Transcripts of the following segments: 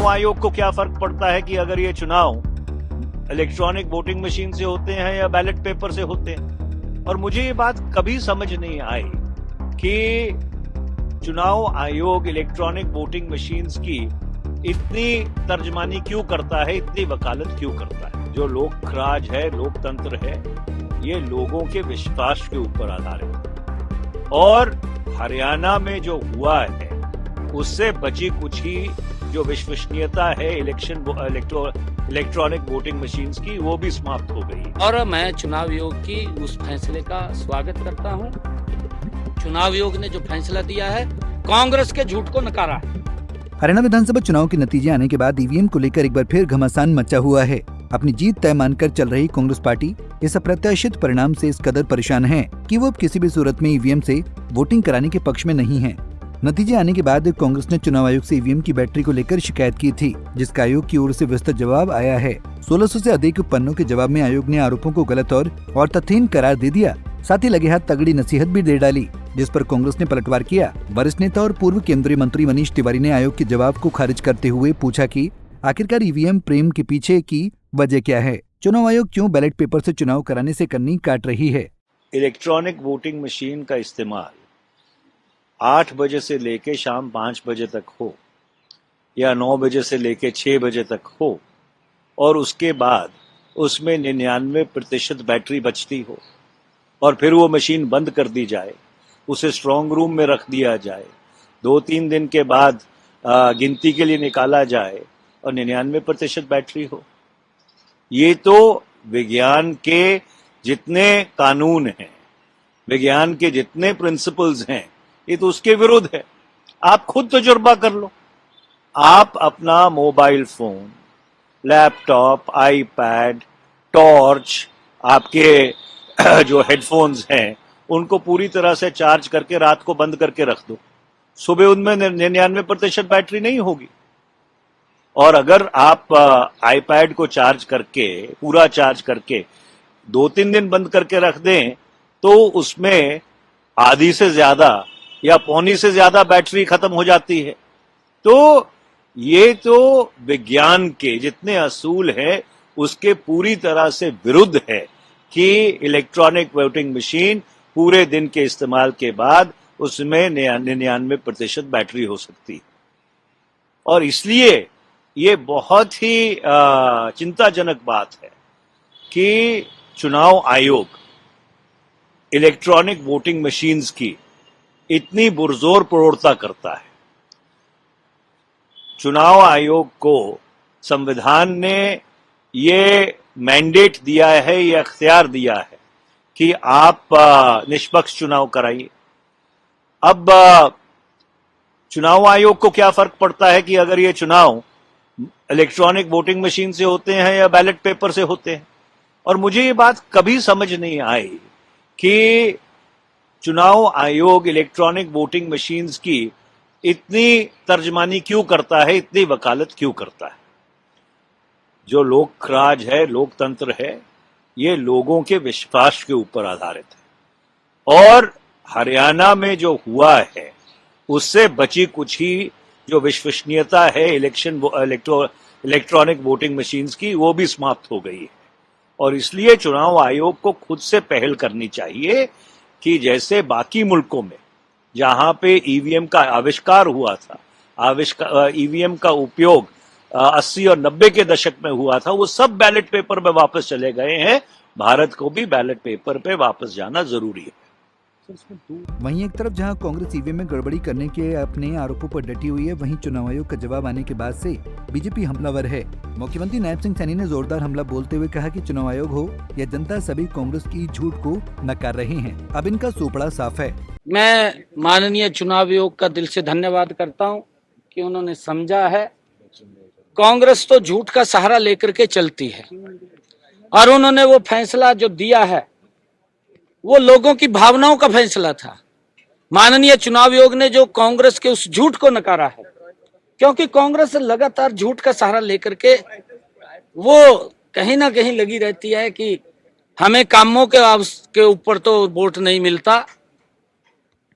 चुनाव आयोग को क्या फर्क पड़ता है कि अगर ये चुनाव इलेक्ट्रॉनिक वोटिंग मशीन से होते हैं या बैलेट पेपर से होते हैं। और मुझे ये बात कभी समझ नहीं आई कि चुनाव आयोग इलेक्ट्रॉनिक वोटिंग मशीन्स की इतनी तर्जमानी क्यों करता है, इतनी वकालत क्यों करता है। जो लोकराज है, लोकतंत्र है, ये लोगों के विश्वास के ऊपर आधारित है। और हरियाणा में जो हुआ है उससे बची कुछ ही जो विश्वसनीयता है इलेक्ट्रॉनिक वोटिंग मशीन्स की, वो भी समाप्त हो गई। और मैं चुनाव आयोग की उस फैसले का स्वागत करता हूं। चुनाव आयोग ने जो फैसला दिया है, कांग्रेस के झूठ को नकारा है। हरियाणा विधानसभा चुनाव के नतीजे आने के बाद ईवीएम को लेकर एक बार फिर घमासान मचा हुआ है। अपनी जीत तय मानकर चल रही कांग्रेस पार्टी इस अप्रत्याशित परिणाम से इस कदर परेशान है कि वो अब किसी भी सूरत में ईवीएम से वोटिंग कराने के पक्ष में नहीं है। नतीजे आने के बाद कांग्रेस ने चुनाव आयोग से ईवीएम की बैटरी को लेकर शिकायत की थी, जिसका आयोग की ओर से विस्तृत जवाब आया है। 1600 से अधिक पन्नों के जवाब में आयोग ने आरोपों को गलत और तथ्यहीन करार दे दिया। साथ ही लगे हाथ तगड़ी नसीहत भी दे डाली, जिस पर कांग्रेस ने पलटवार किया। वरिष्ठ नेता और पूर्व केंद्रीय मंत्री मनीष तिवारी ने आयोग के जवाब को खारिज करते हुए पूछा कि आखिरकार ईवीएम प्रेम के पीछे की वजह क्या है। चुनाव आयोग क्यों बैलेट पेपर से चुनाव कराने से कन्नी काट रही है। इलेक्ट्रॉनिक वोटिंग मशीन का इस्तेमाल 8 बजे से लेके शाम 5 बजे तक हो या 9 बजे से लेके 6 बजे तक हो और उसके बाद उसमें 99% बैटरी बचती हो और फिर वो मशीन बंद कर दी जाए, उसे स्ट्रांग रूम में रख दिया जाए, 2-3 दिन के बाद गिनती के लिए निकाला जाए और 99% बैटरी हो। ये तो विज्ञान के जितने कानून हैं, विज्ञान के जितने प्रिंसिपल्स हैं, ये तो उसके विरुद्ध है। आप खुद तजुर्बा कर लो। आप अपना mobile phone, laptop, iPad, torch, आपके जो हेडफोन्स हैं, उनको पूरी तरह से चार्ज करके रात को बंद करके रख दो। सुबह उनमें 99% बैटरी नहीं होगी। और अगर आप आईपैड को चार्ज करके, पूरा चार्ज करके 2-3 दिन बंद करके रख दें, तो उसमें आधी से ज्यादा या पौनी से ज्यादा बैटरी खत्म हो जाती है। तो ये तो विज्ञान के जितने असूल हैं उसके पूरी तरह से विरुद्ध है कि इलेक्ट्रॉनिक वोटिंग मशीन पूरे दिन के इस्तेमाल के बाद उसमें 99% बैटरी हो सकती है। और इसलिए ये बहुत ही चिंताजनक बात है कि चुनाव आयोग इलेक्ट्रॉनिक वोटिंग मशीन्स की इतनी पुरजोर प्रौढ़ता करता है। चुनाव आयोग को संविधान ने ये मैंडेट दिया है, ये अख्तियार दिया है कि आप निष्पक्ष चुनाव कराइए। अब चुनाव आयोग को क्या फर्क पड़ता है कि अगर ये चुनाव इलेक्ट्रॉनिक वोटिंग मशीन से होते हैं या बैलेट पेपर से होते हैं। और मुझे ये बात कभी समझ नहीं आई कि चुनाव आयोग इलेक्ट्रॉनिक वोटिंग मशीन्स की इतनी तर्जमानी क्यों करता है, इतनी वकालत क्यों करता है। जो लोकराज है, लोकतंत्र है, ये लोगों के विश्वास के ऊपर आधारित है। और हरियाणा में जो हुआ है उससे बची कुछ ही जो विश्वसनीयता है इलेक्ट्रॉनिक वोटिंग मशीन्स की, वो भी समाप्त हो गई है। और इसलिए चुनाव आयोग को खुद से पहल करनी चाहिए कि जैसे बाकी मुल्कों में जहां पे ईवीएम का आविष्कार हुआ था, ईवीएम का उपयोग 80 और 90 के दशक में हुआ था, वो सब बैलेट पेपर में वापस चले गए हैं। भारत को भी बैलेट पेपर पे वापस जाना जरूरी है। वहीं एक तरफ जहां कांग्रेस ईवीएम में गड़बड़ी करने के अपने आरोपों पर डटी हुई है, वहीं चुनाव आयोग का जवाब आने के बाद से बीजेपी हमलावर है। मुख्यमंत्री नायब सिंह सैनी ने जोरदार हमला बोलते हुए कहा कि चुनाव आयोग हो या जनता, सभी कांग्रेस की झूठ को नकार रहे हैं। अब इनका सोपड़ा साफ है। मैं माननीय चुनाव आयोग का दिल से धन्यवाद करता हूं कि उन्होंने समझा है कांग्रेस तो झूठ का सहारा लेकर के चलती है, और उन्होंने वो फैसला जो दिया है वो लोगों की भावनाओं का फैसला था। माननीय चुनाव आयोग ने जो कांग्रेस के उस झूठ को नकारा है, क्योंकि कांग्रेस लगातार झूठ का सहारा लेकर के वो कहीं ना कहीं लगी रहती है कि हमें कामों के ऊपर तो वोट नहीं मिलता,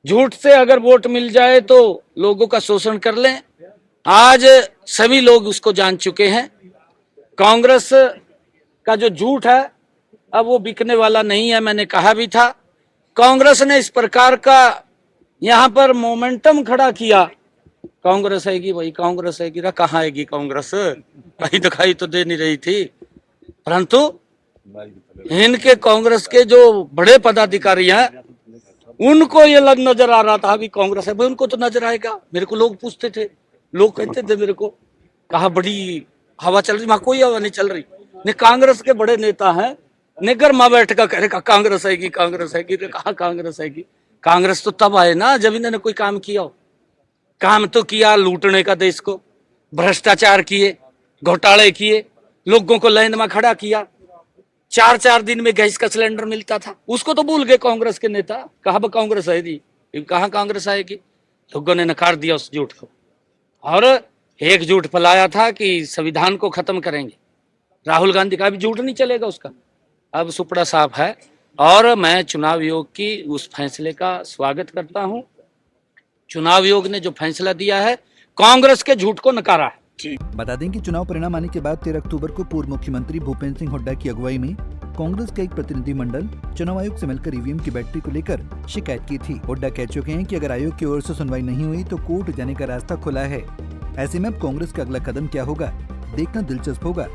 झूठ से अगर वोट मिल जाए तो लोगों का शोषण कर लें, आज सभी लोग उसको जान चुके हैं। कांग्रेस का जो झूठ है अब वो बिकने वाला नहीं है। मैंने कहा भी था, कांग्रेस ने इस प्रकार का यहाँ पर मोमेंटम खड़ा किया, कांग्रेस आएगी भाई, कांग्रेस आएगी, कहाँ आएगी कांग्रेस, कहीं दिखाई तो दे नहीं रही थी। परंतु इनके कांग्रेस के जो बड़े पदाधिकारी हैं उनको ये लग नजर आ रहा था अभी कांग्रेस है भाई, उनको तो नजर आएगा। मेरे को लोग पूछते थे, लोग कहते थे मेरे को, कहा बड़ी हवा चल रही, वहां कोई हवा नहीं चल रही। ने कांग्रेस के बड़े नेता हैं, ने गरमा बैठ कर कह रहे कांग्रेस आएगी, कांग्रेस आएगी। कहा कांग्रेस आएगी? कांग्रेस तो तब आए ना जब इन्होंने कोई काम किया हो। काम तो किया लूटने का, देश को भ्रष्टाचार किए, घोटाले किए, लोगों को लाइन में खड़ा किया। 4-4 दिन में गैस का सिलेंडर मिलता था, उसको तो भूल गए कांग्रेस के नेता। कहा कांग्रेस आएगी, कहाँ कांग्रेस आएगी? लोगों ने नकार दिया उस झूठ को और एक झूठ फैलाया था कि संविधान को खत्म करेंगे। राहुल गांधी का भी झूठ नहीं चलेगा उसका, अब सुपड़ा साफ है। और मैं चुनाव आयोग की उस फैसले का स्वागत करता हूं। चुनाव आयोग ने जो फैसला दिया है, कांग्रेस के झूठ को नकारा है। बता दें कि चुनाव परिणाम आने के बाद 13 अक्टूबर को पूर्व मुख्यमंत्री भूपेंद्र सिंह हुड्डा की अगुवाई में कांग्रेस का एक प्रतिनिधिमंडल चुनाव आयोग से मिलकर ईवीएम की बैटरी को लेकर शिकायत की थी। हुड्डा कह चुके हैं कि अगर आयोग की ओर से सुनवाई नहीं हुई तो कोर्ट जाने का रास्ता खुला है। ऐसे में अब कांग्रेस का अगला कदम क्या होगा, देखना दिलचस्प होगा।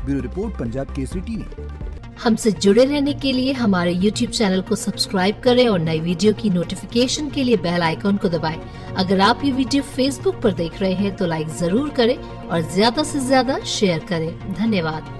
Bureau report, Punjab Kesari TV. हमसे जुड़े रहने के लिए हमारे YouTube चैनल को सब्सक्राइब करें और नई वीडियो की नोटिफिकेशन के लिए बेल आइकॉन को दबाएं। अगर आप ये वीडियो Facebook पर देख रहे हैं तो लाइक जरूर करें और ज्यादा से ज्यादा शेयर करें। धन्यवाद।